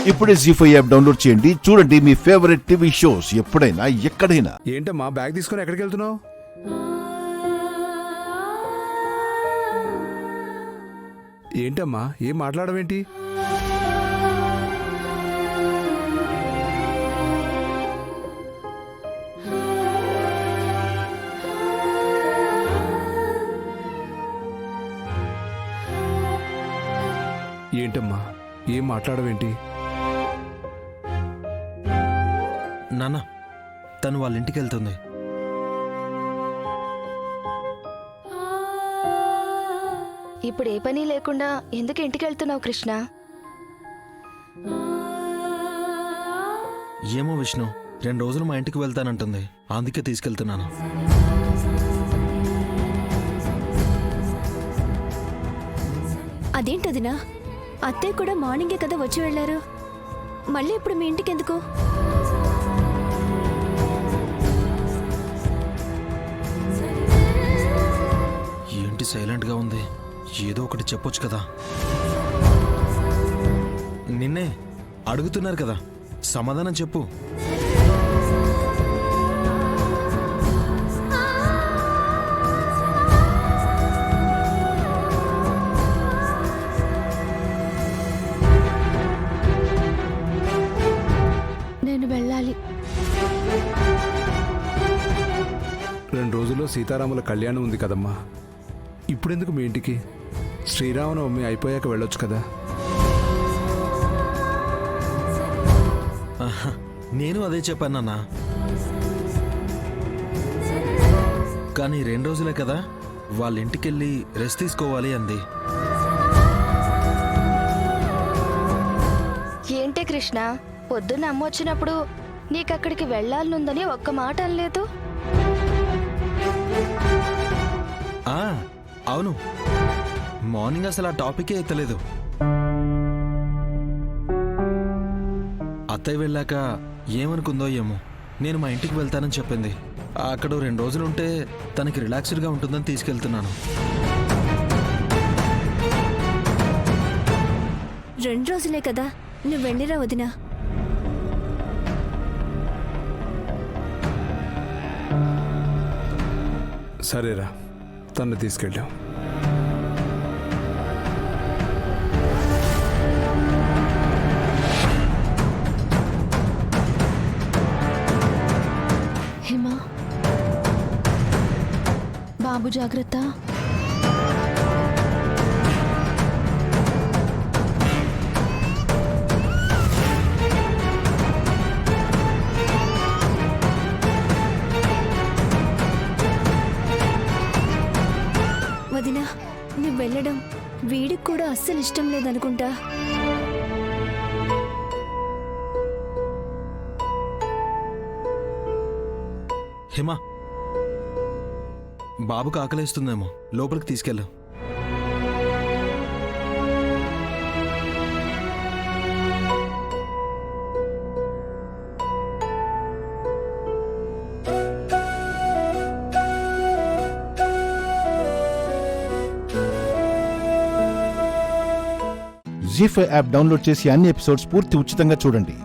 ఇప్పుడే జీ5 app download చేయండి. చూడండి మీ ఫేవరెట్ టీవీ షోస్ ఎప్పుడైనా ఎక్కడైనా. ఏంటమ్మా బ్యాగ్ తీసుకొని ఎక్కడికి వెళ్తున్నావు? ఏంటమ్మా ఏం మాట్లాడవేంటి? ఏంటమ్మా ఏం మాట్లాడవేంటి? నాన్న, తను వాళ్ళ ఇంటికి వెళ్తుంది. ఇప్పుడు ఏ పని లేకుండా ఎందుకు ఇంటికి వెళ్తున్నావు కృష్ణ? ఏమో విష్ణు, 2 రోజులు మా ఇంటికి వెళ్తానంటుంది, అందుకే తీసుకెళ్తున్నాను. అదేంటదినా, అత్తయ్య కూడా మార్నింగే కదా వచ్చి వెళ్ళారు, మళ్ళీ ఇప్పుడు మీ ఇంటికి ఎందుకు? ఏంటి సైలెంట్గా ఉంది? ఏదో ఒకటి చెప్పొచ్చు కదా. నిన్నే అడుగుతున్నారు కదా, సమాధానం చెప్పు. నేను వెళ్ళాలి. 2 రోజుల్లో సీతారాముల కళ్యాణం ఉంది కదమ్మా, ఇప్పుడెందుకు మీ ఇంటికి? శ్రీరామనవమి అయిపోయాక వెళ్ళొచ్చు కదా. నేను అదే చెప్పానన్నా, కానీ 2 రోజులే కదా, వాళ్ళ ఇంటికెళ్ళి రెస్ట్ తీసుకోవాలి అంది. ఏంటే కృష్ణ, పొద్దున్న అమ్మ వచ్చినప్పుడు నీకక్కడికి వెళ్ళాలనుందని ఒక్క మాట అనలేదు. అవును, మార్నింగ్ అసలు ఆ టాపికే ఎత్తలేదు. అత్తయ్య వెళ్ళాక ఏమనుకుందో ఏమో, నేను మా ఇంటికి వెళ్తానని చెప్పింది. అక్కడ 2 రోజులుంటే తనకి రిలాక్స్డ్గా ఉంటుందని తీసుకెళ్తున్నాను. 2 రోజులే కదా, నువ్వు వెళ్ళిరా వదినా. సరేరా, తను తీసుకెళ్ళాం. హేమా, బాబు జాగ్రత్త. వదినా, నువ్వు వెళ్ళడం వీడికి కూడా అస్సలు ఇష్టం లేదనుకుంటా. హిమా, బాబుకు ఆకలేస్తుందేమో, లోపలికి తీసుకెళ్ళు. జీ5 యాప్ డౌన్లోడ్ చేసి అన్ని ఎపిసోడ్స్ పూర్తి ఉచితంగా చూడండి.